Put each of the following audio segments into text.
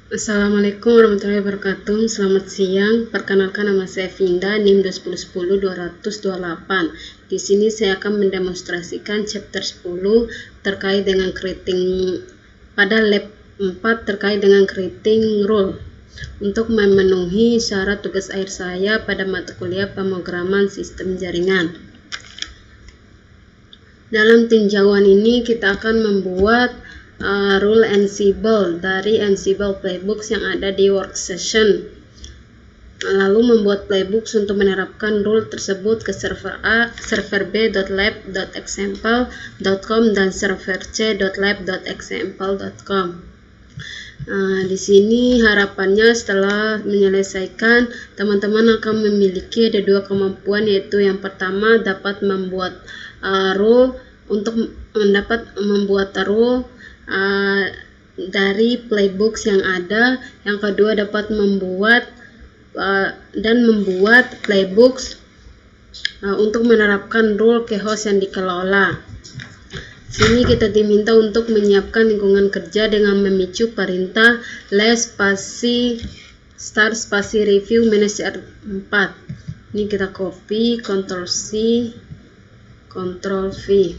Assalamualaikum warahmatullahi wabarakatuh. Selamat siang. Perkenalkan, nama saya Vinda, NIM 2010228. Di sini saya akan mendemonstrasikan chapter 10 terkait dengan creating pada lab 4 terkait dengan creating rule untuk memenuhi syarat tugas akhir saya pada mata kuliah pemrograman sistem jaringan. Dalam tinjauan ini kita akan membuat rule Ansible dari Ansible playbooks yang ada di work session, lalu membuat playbooks untuk menerapkan rule tersebut ke server A, server b.lab.example.com dan server c.lab.example.com. Di sini harapannya setelah menyelesaikan, teman-teman akan memiliki ada dua kemampuan, yaitu yang pertama dapat membuat rule untuk mendapat membuat rule dari playbooks yang ada. Yang kedua dapat membuat playbooks untuk menerapkan rule ke host yang dikelola. Sini kita diminta untuk menyiapkan lingkungan kerja dengan memicu perintah less spasi start spasi review manager 4. Ini kita copy, Ctrl C, Ctrl V.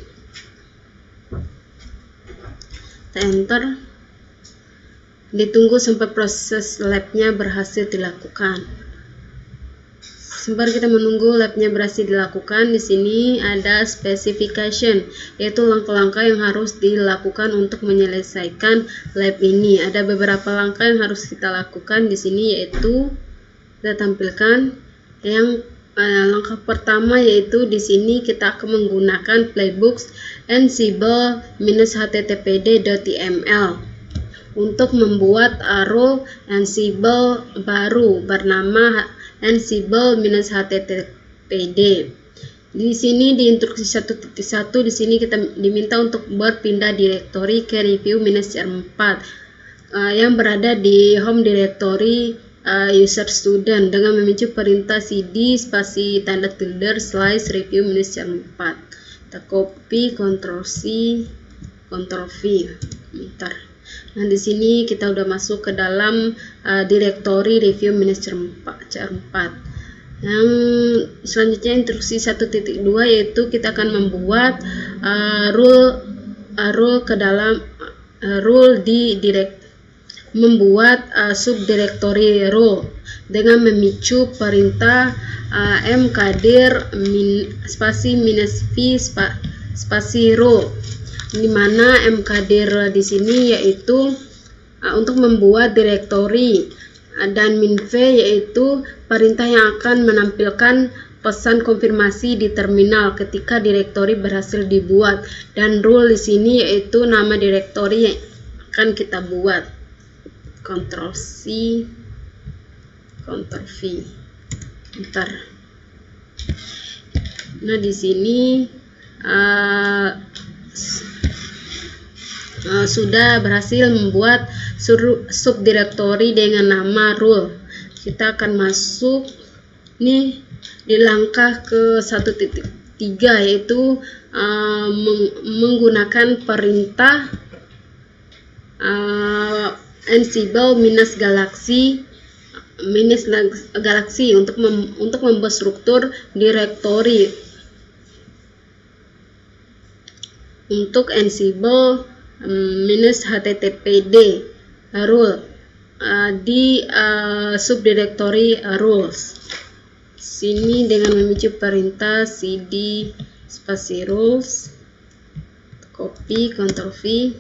Kita enter. Ditunggu sampai proses labnya berhasil dilakukan. Sembari kita menunggu labnya berhasil dilakukan, di sini ada specification, yaitu langkah-langkah yang harus dilakukan untuk menyelesaikan lab ini. Ada beberapa langkah yang harus kita lakukan di sini, yaitu kita tampilkan yang langkah pertama, yaitu di sini kita akan menggunakan playbooks ansible-httpd.yml untuk membuat rule Ansible baru bernama Ansible-httpd. Di sini di instruksi 1.1 di sini kita diminta untuk berpindah direktori ke review manager 4 yang berada di home directory user student dengan memicu perintah cd spasi tanda tilde / review manager 4. Kita copy, Ctrl C, Ctrl V. Bentar. Nah, di sini kita udah masuk ke dalam directory review manager 4. Yang selanjutnya instruksi 1.2 yaitu kita akan membuat rule ke dalam rule di membuat subdirectory rule dengan memicu perintah mkdir spasi minus v spasi rule, di mana mkdir di sini yaitu untuk membuat direktori dan min-v yaitu perintah yang akan menampilkan pesan konfirmasi di terminal ketika direktori berhasil dibuat, dan rule di sini yaitu nama direktori yang akan kita buat. Ctrl C, Ctrl V. Bentar. Nah, di sini sudah berhasil membuat subdirektori dengan nama rule. Kita akan masuk nih di langkah ke 1.3 yaitu menggunakan perintah Ansible-galaxy untuk membuat struktur direktori untuk Ansible-httpd rule di subdirectory rules. Sini dengan memicu perintah cd spasi rules, copy, Ctrl V.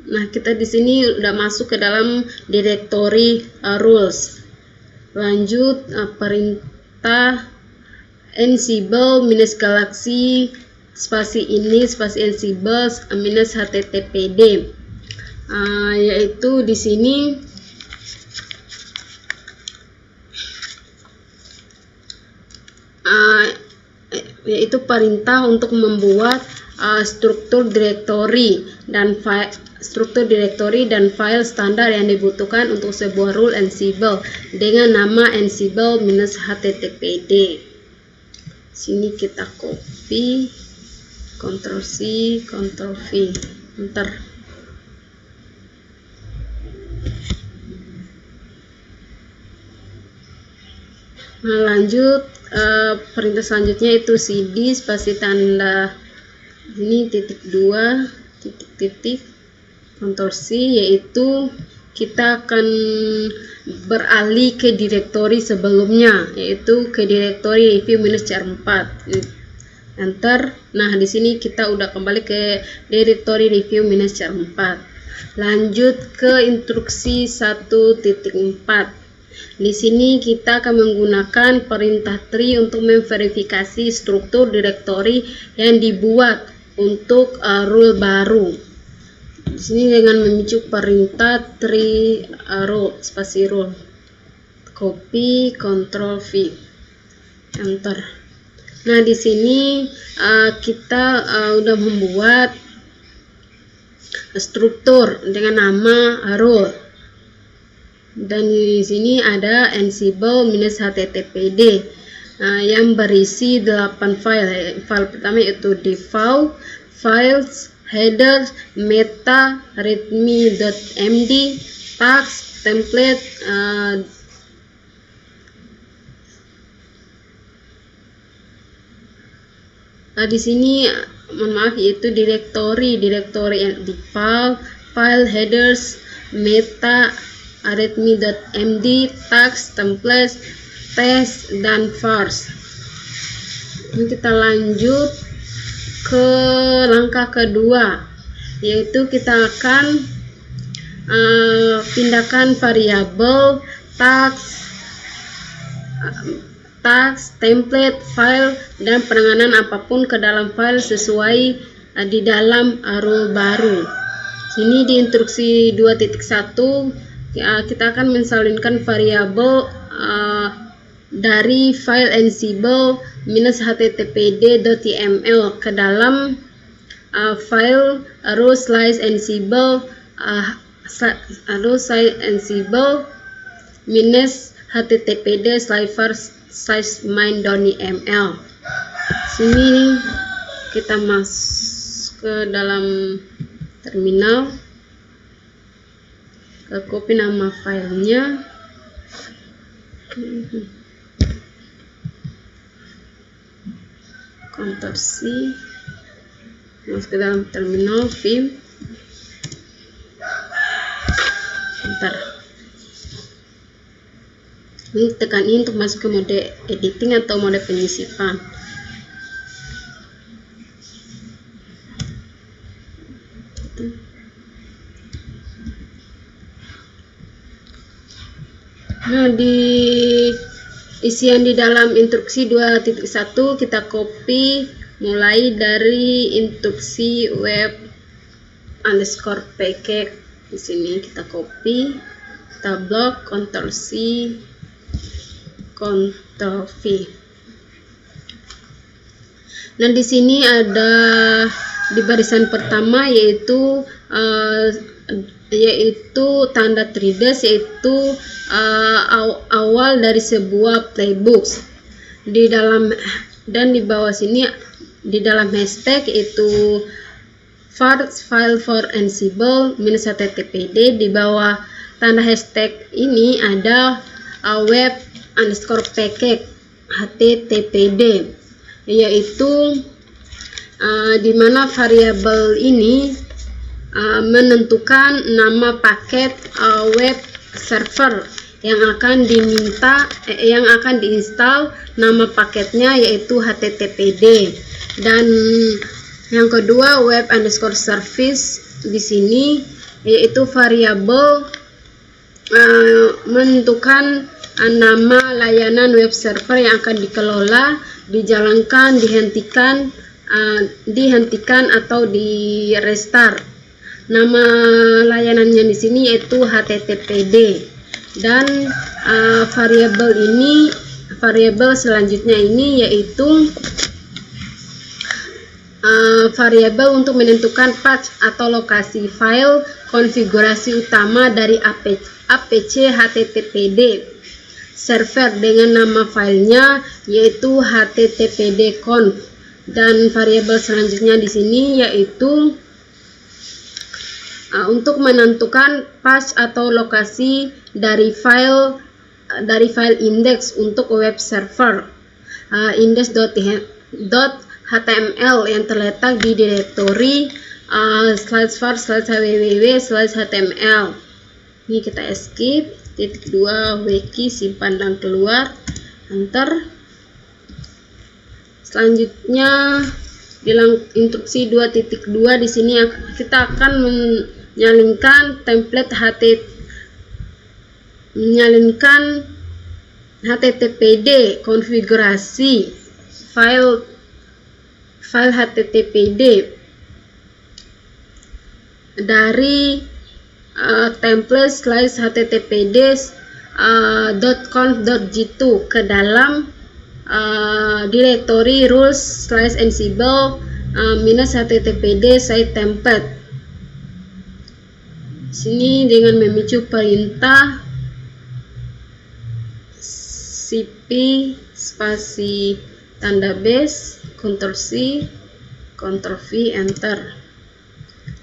Nah, kita di sini udah masuk ke dalam directory rules. Lanjut perintah Ansible-galaxy spasi ini spasi Ansible-httpd, yaitu di sini yaitu perintah untuk membuat struktur direktori dan file standar yang dibutuhkan untuk sebuah rule Ansible dengan nama Ansible-httpd. Sini kita copy, Ctrl C, Ctrl V. Bentar. Nah, lanjut perintah selanjutnya itu cd spasi tanda ini !2 titik Ctrl C, yaitu kita akan beralih ke direktori sebelumnya, yaitu ke direktori review -cr4. Enter. Nah, di sini kita udah kembali ke direktori review -cr4. Lanjut ke instruksi 1.4. Di sini kita akan menggunakan perintah tree untuk memverifikasi struktur direktori yang dibuat untuk rule baru. Di sini dengan memicu perintah tree rule spasi rule, copy Ctrl V, enter. Nah, di sini kita udah membuat struktur dengan nama rule. Dan di sini ada Ansible -httpd yang berisi 8 file. File pertama yaitu default, files, header, meta, readme.md, tags, template, di sini mohon maaf yaitu direktori default, file, headers, meta, readme.md, tags, templates, test, dan vars. Ini kita lanjut ke langkah kedua, yaitu kita akan pindahkan variabel tags, template, file, dan penanganan apapun ke dalam file sesuai di dalam rule baru. Sini di instruksi 2.1 kita akan mensalinkan variabel dari file ansible -httpd.yml ke dalam file row slice ansible -httpd/main.yml. Sini kita masuk ke dalam terminal, ke copy nama filenya, Ctrl C, masuk ke dalam terminal, vim, bentar. Ini tekan ini untuk masuk ke mode editing atau mode penyisipan. Nah, di isian di dalam instruksi 2.1 kita copy mulai dari instruksi web underscore package. Di sini kita copy, kita blok, Ctrl C, Ctrl V. Nah, di sini ada di barisan pertama yaitu tanda 3dash, yaitu awal dari sebuah playbooks. Di dalam dan di bawah sini di dalam hashtag itu file for ansible -httpd. Di bawah tanda hashtag ini ada web underscore package httpd, yaitu di mana variabel ini menentukan nama paket web server yang akan diinstal, nama paketnya yaitu httpd. Dan yang kedua web underscore service, di sini yaitu variabel menentukan nama layanan web server yang akan dikelola, dijalankan, dihentikan atau di restart. Nama layanannya di sini yaitu httpd. Dan variabel selanjutnya ini yaitu variabel untuk menentukan path atau lokasi file konfigurasi utama dari apc httpd server dengan nama filenya yaitu httpd-conf. Dan variabel selanjutnya di sini yaitu untuk menentukan path atau lokasi dari file dari file index untuk web server index.html yang terletak di direktori /var/www/html. Ini kita escape, titik 2 wiki simpan dan keluar, enter. Selanjutnya di instruksi 2.2 di sini kita akan menyalurkan template HTTPD konfigurasi file HTTPD dari template /httpd.conf.g2 ke dalam direktori rules/ansible -httpd site template. Sini dengan memicu perintah cp spasi tanda base Ctrl+C Ctrl+V enter.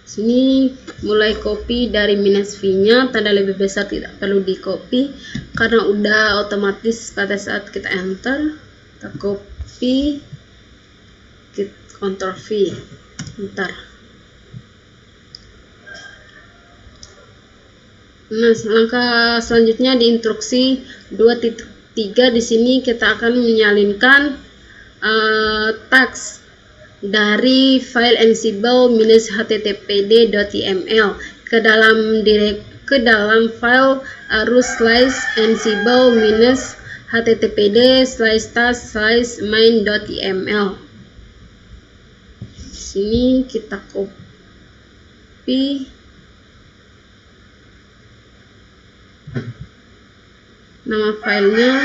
Sini mulai copy dari -v nya, tanda lebih besar tidak perlu di copy karena udah otomatis pada saat kita enter. Kita copy, Ctrl+V enter. Nah, langkah selanjutnya di instruksi 2.3 di sini kita akan menyalinkan tags dari file ansible -httpd.yml ke dalam file root/ansible -httpd/task/main.yml. Sini kita copy nama filenya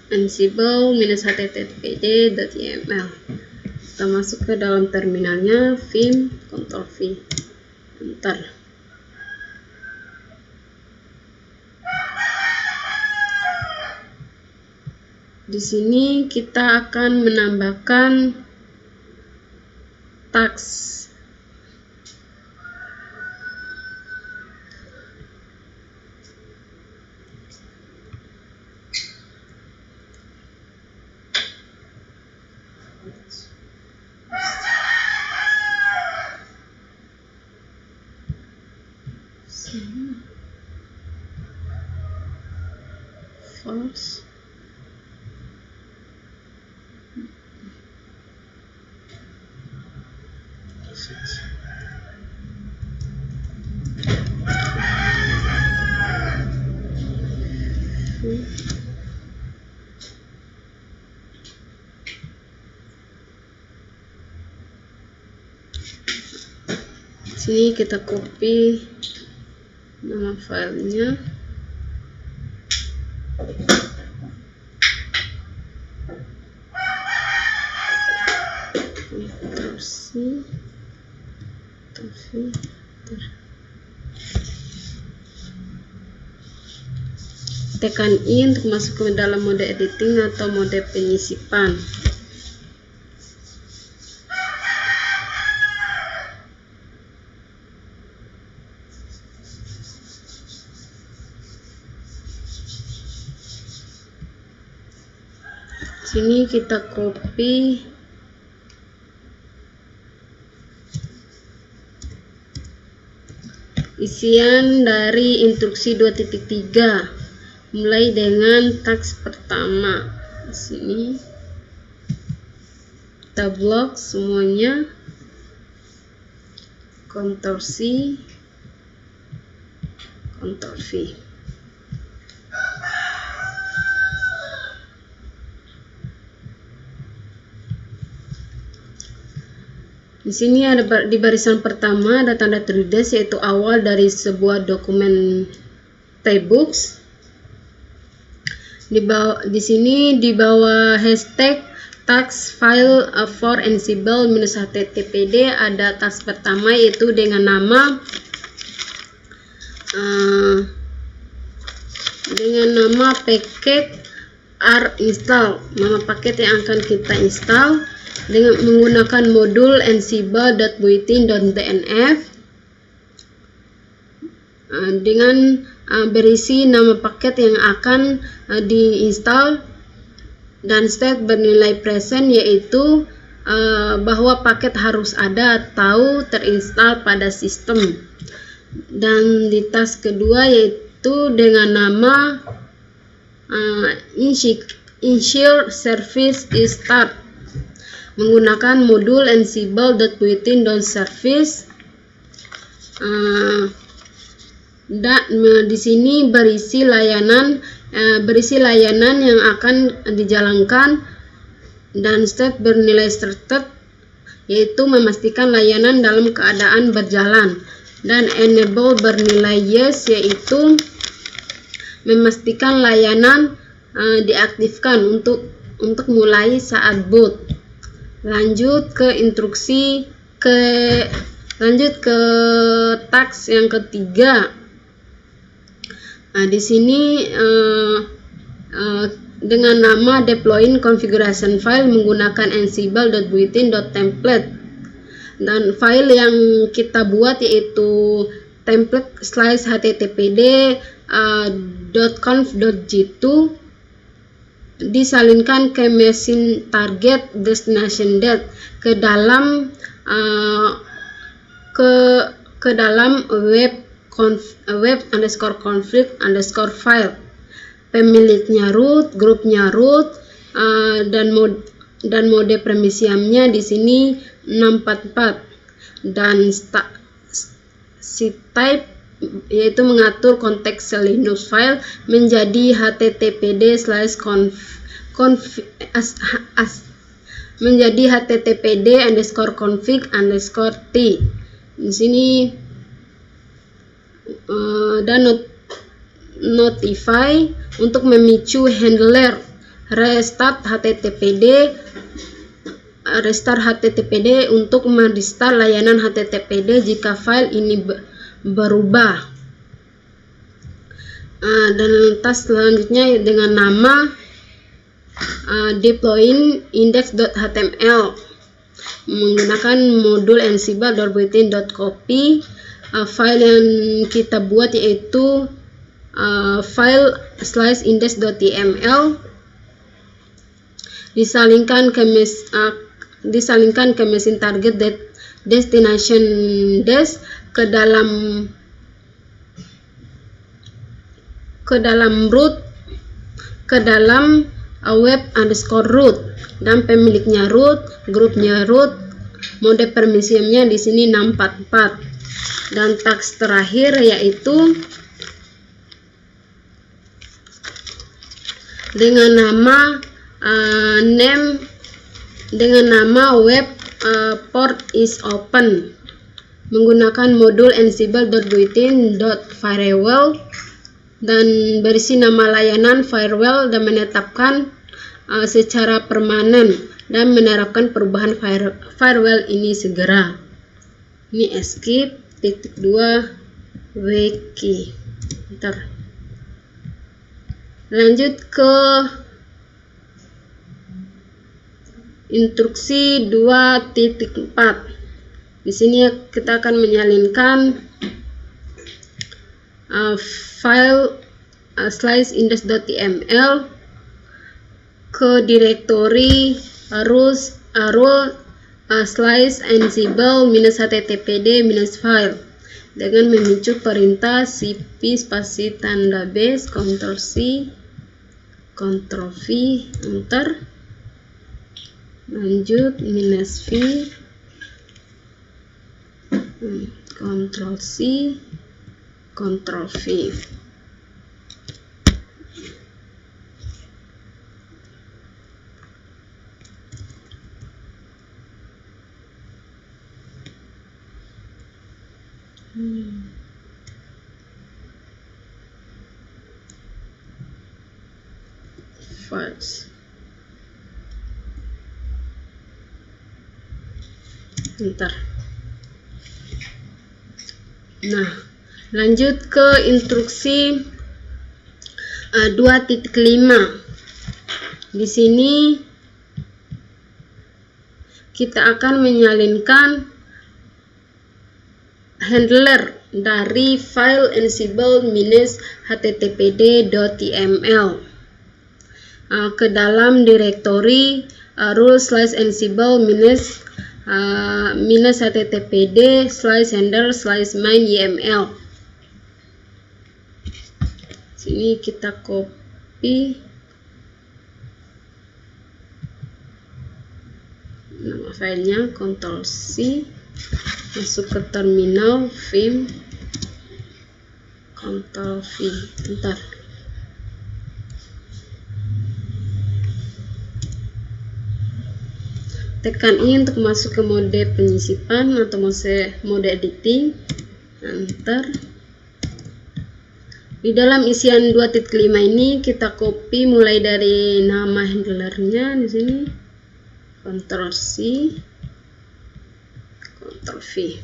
ansible-httpd.yml. Kita masuk ke dalam terminalnya, vim Ctrl+V enter. Di sini kita akan menambahkan tags. False. Sini kita copy nama filenya, Ctrl+C Ctrl+V tekan I untuk masuk ke dalam mode editing atau mode penyisipan. Sini kita copy isian dari instruksi 2.3 mulai dengan tags pertama. Di sini kita blok semuanya, Ctrl+C Ctrl+V. Di sini ada di barisan pertama ada tanda tulis yaitu awal dari sebuah dokumen tbooks. Di sini di bawah hashtag tags file for ansible -httpd ada tags pertama yaitu dengan nama paket r-install, nama paket yang akan kita install dengan menggunakan modul ansible.buitin.dnf dengan berisi nama paket yang akan diinstal, dan state bernilai present, yaitu bahwa paket harus ada atau terinstal pada sistem. Dan di task kedua yaitu dengan nama ensure service is start menggunakan modul ansible.built-in.service. Dan di sini berisi layanan yang akan dijalankan, dan state bernilai started, yaitu memastikan layanan dalam keadaan berjalan, dan enable bernilai yes, yaitu memastikan layanan diaktifkan untuk mulai saat boot. Lanjut ke task yang ketiga. Di sini dengan nama deploying configuration file menggunakan ansible.built-in.template, dan file yang kita buat yaitu template /httpd.conf.g2 disalinkan ke mesin target destination date ke dalam web_config_file. Pemiliknya root, grupnya root, dan mode permissionnya di sini 644, dan type yaitu mengatur konteks Linux file menjadi httpd_config_t. Di sini dan notify untuk memicu handler restart HTTPD untuk merestart layanan HTTPD jika file ini berubah. Dan task selanjutnya dengan nama deploying index.html menggunakan modul ansible.built-in.copy. File yang kita buat yaitu file /index.html disalinkan ke mesin target destination desk ke dalam web_root, dan pemiliknya root, grupnya root, mode permissionnya di sini 644. Dan task terakhir yaitu dengan nama web port is open menggunakan modul ansible.built-in.firewall, dan berisi nama layanan firewall dan menetapkan secara permanen dan menerapkan perubahan firewall ini segera. Ini escape .2 wiki. Lanjut ke instruksi 2.4. Di sini kita akan menyalinkan file /index.html ke direktori role/ansible-httpd-file dengan memicu perintah cp spasi tanda base Ctrl+C Ctrl+V enter. Lanjut -v Ctrl+C Ctrl+V. Files. Bentar. Nah, lanjut ke instruksi 2.5. Di sini kita akan menyalinkan handler dari file ansible-httpd.yml ke dalam direktori rule/ansible-httpd/handle/main.yml. Sini kita copy nama filenya, Ctrl C, masuk ke terminal, vim, Ctrl V. Bentar. Tekan I untuk masuk ke mode penyisipan atau mode editing. Enter. Di dalam isian 2.5 ini kita copy mulai dari nama handlernya di sini. Ctrl C, Ctrl V.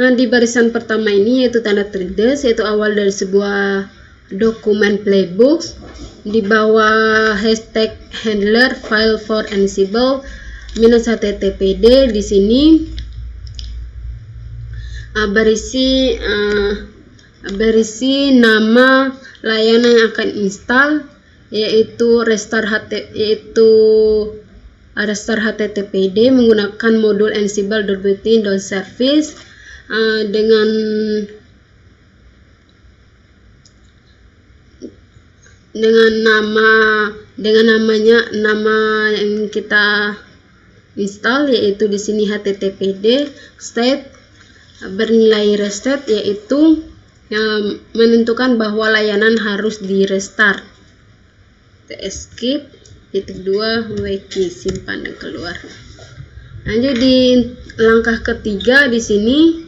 Nah, di barisan pertama ini yaitu tanda trident, yaitu awal dari sebuah dokumen playbook. Di bawah hashtag handler file for ansible -httpd di sini berisi nama layanan yang akan install, yaitu restart httpd menggunakan modul ansible.built-in.service dengan nama yang kita install, yaitu di sini httpd state bernilai restart, yaitu yang menentukan bahwa layanan harus di restart. Escape -2 wiki, simpan dan keluar. Lanjut di langkah ketiga, di sini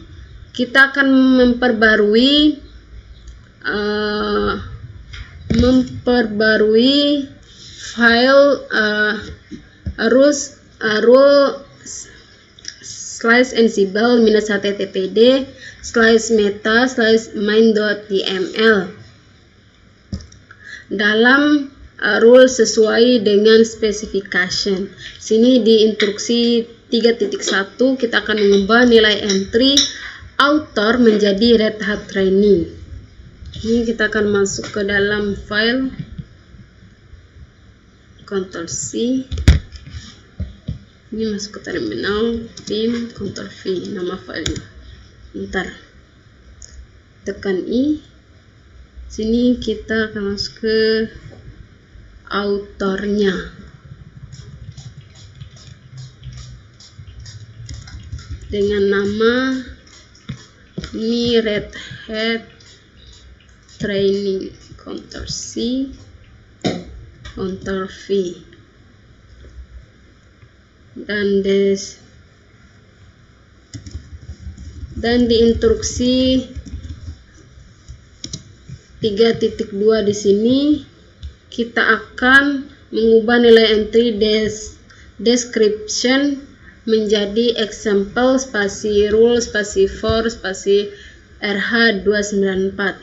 kita akan memperbarui file rule/ansible-httpd/meta/main.yml dalam rule sesuai dengan specification. Sini di instruksi 3.1 kita akan mengubah nilai entry author menjadi Red Hat Training. Ini kita akan masuk ke dalam file, Ctrl C, ini masuk ke terminal, vim, Ctrl V, nama filenya. Bentar, tekan I. Sini kita akan masuk ke autornya dengan nama ini Red Hat Training. Ctrl C, Ctrl V, dan di instruksi 3.2 di sini kita akan mengubah nilai entry description menjadi example spasi rule spasi for spasi RH294.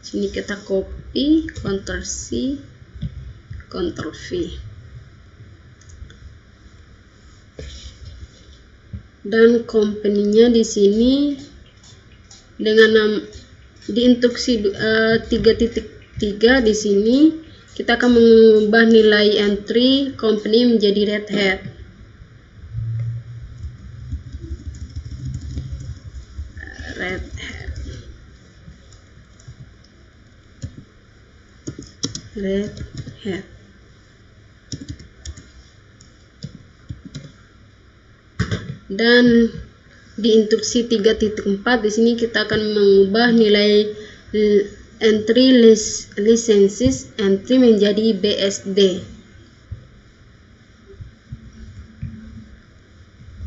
Sini kita copy, Ctrl C, Ctrl V. Dan company-nya di sini dengan di instruksi 3.3 di sini kita akan mengubah nilai entry company menjadi Red Hat. Red Hat. Dan di instruksi 3.4 di sini kita akan mengubah nilai entry licenses entry menjadi BSD.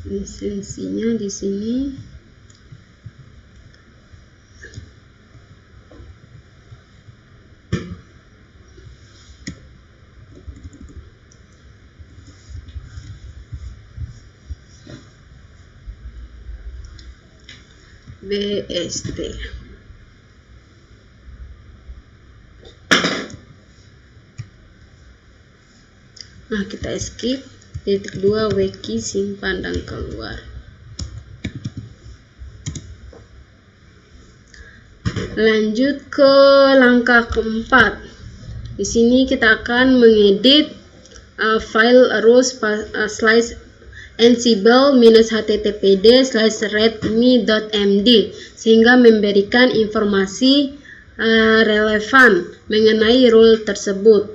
Lisensinya di sini BSD. Nah, kita escape, titik 2 wiki, simpan dan keluar. Lanjut ke langkah keempat. Di sini kita akan mengedit file rows slice ansible -httpd/readme.md sehingga memberikan informasi relevan mengenai role tersebut.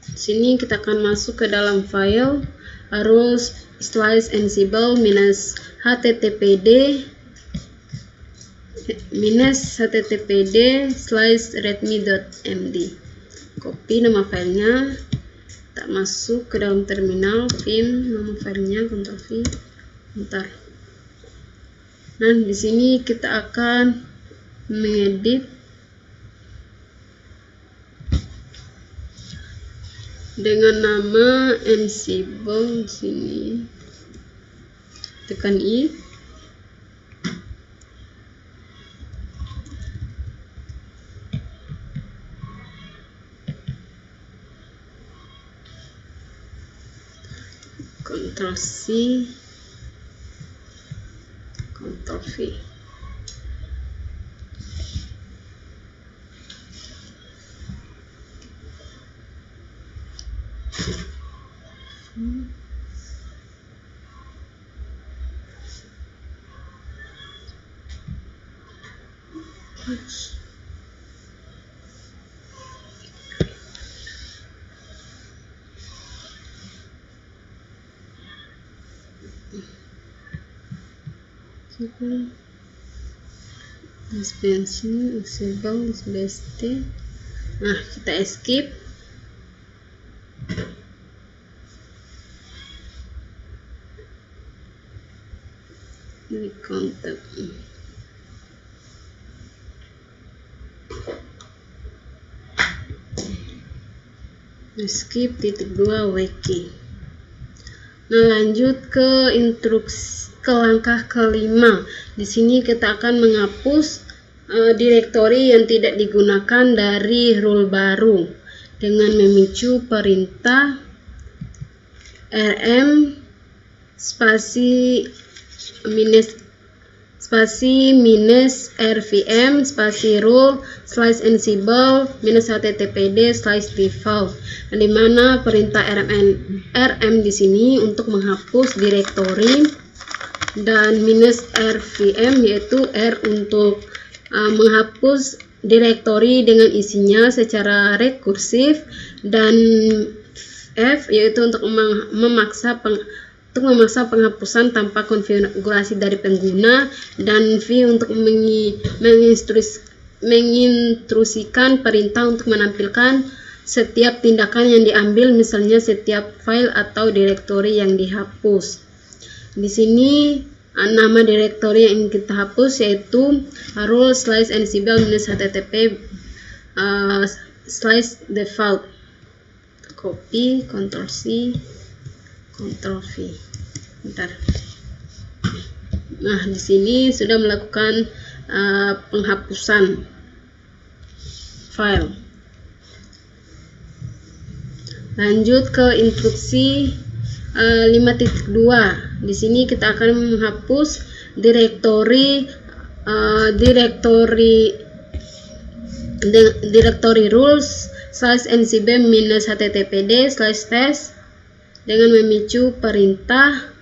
Di sini kita akan masuk ke dalam file rows slice ansible -httpd/readme.md. Copy nama filenya, kita masuk ke dalam terminal, vim nama filenya, Ctrl V. Bentar. Nah, di sini kita akan mengedit dengan nama ansible. Di sini tekan I. Ctrl C, Ctrl V. Suspension accessible best. Nah, kita escape. Di kontak. Escape -2 wiki. Nah, lanjut ke instruksi ke langkah kelima. Di sini kita akan menghapus direktori yang tidak digunakan dari role baru dengan memicu perintah rm spasi minus rvm spasi role / ansible -httpd/default, di mana perintah rm di sini untuk menghapus direktori dan -rvm yaitu r untuk menghapus direktori dengan isinya secara rekursif, dan f yaitu untuk memaksa penghapusan tanpa konfigurasi dari pengguna, dan v untuk menginstruksikan perintah untuk menampilkan setiap tindakan yang diambil, misalnya setiap file atau direktori yang dihapus. Di sini nama direktori yang ingin kita hapus yaitu role / ansible -http/default. Copy, Ctrl C, Ctrl V. Bentar. Nah, di sini sudah melakukan penghapusan file. Lanjut ke instruksi 5.2. Di sini kita akan menghapus direktori rules / ansible -httpd/test dengan memicu perintah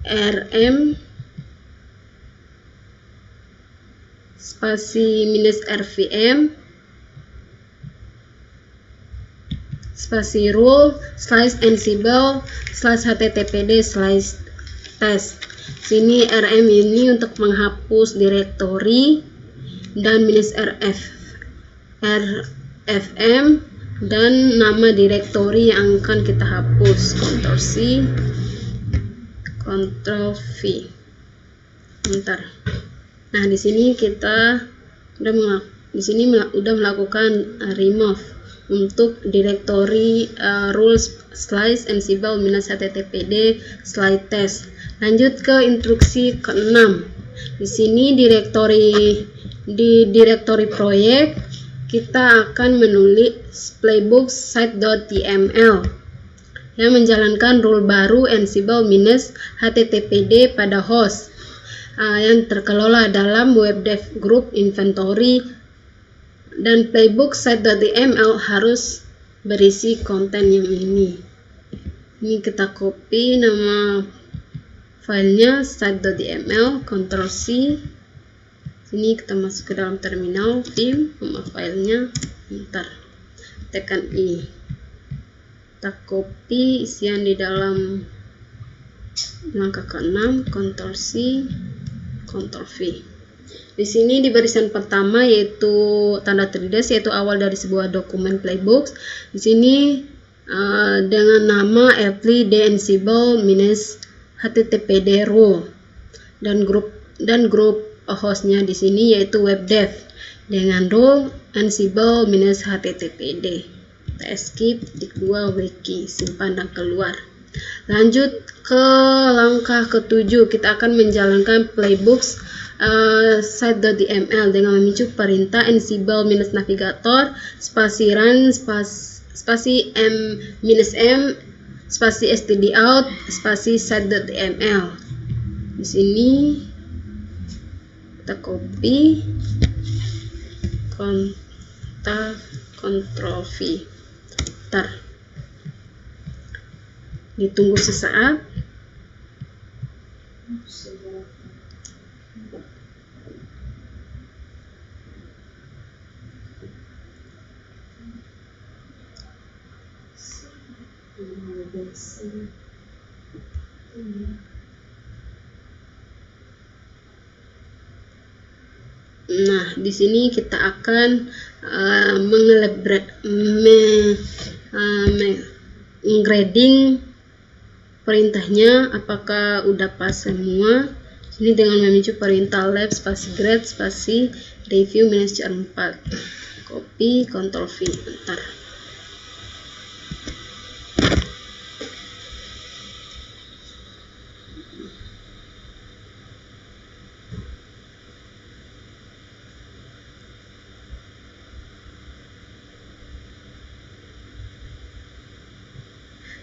rm spasi -rvm spasi rule / ansible /httpd/test. Sini rm ini untuk menghapus direktori, dan -rfm dan nama direktori yang akan kita hapus. Ctrl C, Ctrl V. Bentar. Nah, di sini kita udah melakukan remove untuk direktori rules / ansible -httpd/test. Lanjut ke instruksi ke-6. Di sini di direktori proyek kita akan menulis playbook site.yml. yang menjalankan rule baru Ansible minus httpd pada host yang terkelola dalam webdev group inventory, dan playbook site.yml harus berisi konten yang ini. Ini kita copy nama filenya site.yml, Ctrl C. Sini kita masuk ke dalam terminal, vim, nama filenya, ntar tekan I. Kita copy isian di dalam langkah ke-6, Ctrl C, Ctrl V. Di sini di barisan pertama yaitu tanda 3-dash, yaitu awal dari sebuah dokumen playbook. Di sini dengan nama apply Ansible minus httpd role, dan grup hostnya di sini yaitu webdev dengan role Ansible minus httpd. Kita escape, titik 2 wiki, simpan dan keluar. Lanjut ke langkah ke-7, kita akan menjalankan playbooks site.yml dengan memicu perintah Ansible minus navigator spasi run spasi m spasi stdout spasi site.yml. Di sini kita copy, Ctrl V. Ntar ditunggu sesaat. Nah, di sini kita akan menggrading perintahnya apakah udah pas semua. Ini dengan memicu perintah lab spasi grade spasi review minus 4. Copy, Ctrl V. Bentar.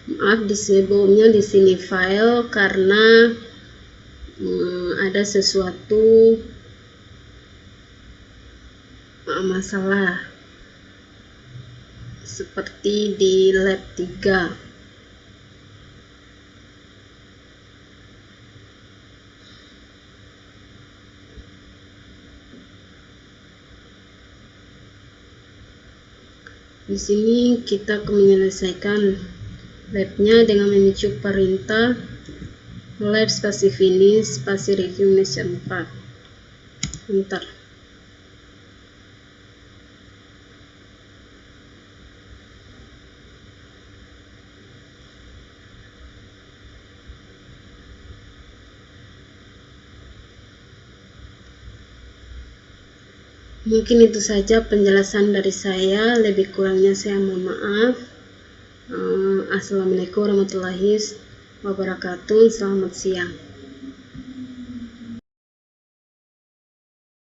Maaf sebelumnya di sini file karena ada sesuatu masalah seperti di lab 3. Di sini kita akan menyelesaikan labnya dengan memicu perintah lab spasi finish spasi review minus 4. Bentar. Mungkin itu saja penjelasan dari saya, lebih kurangnya saya mohon maaf. Assalamualaikum warahmatullahi wabarakatuh. Selamat siang.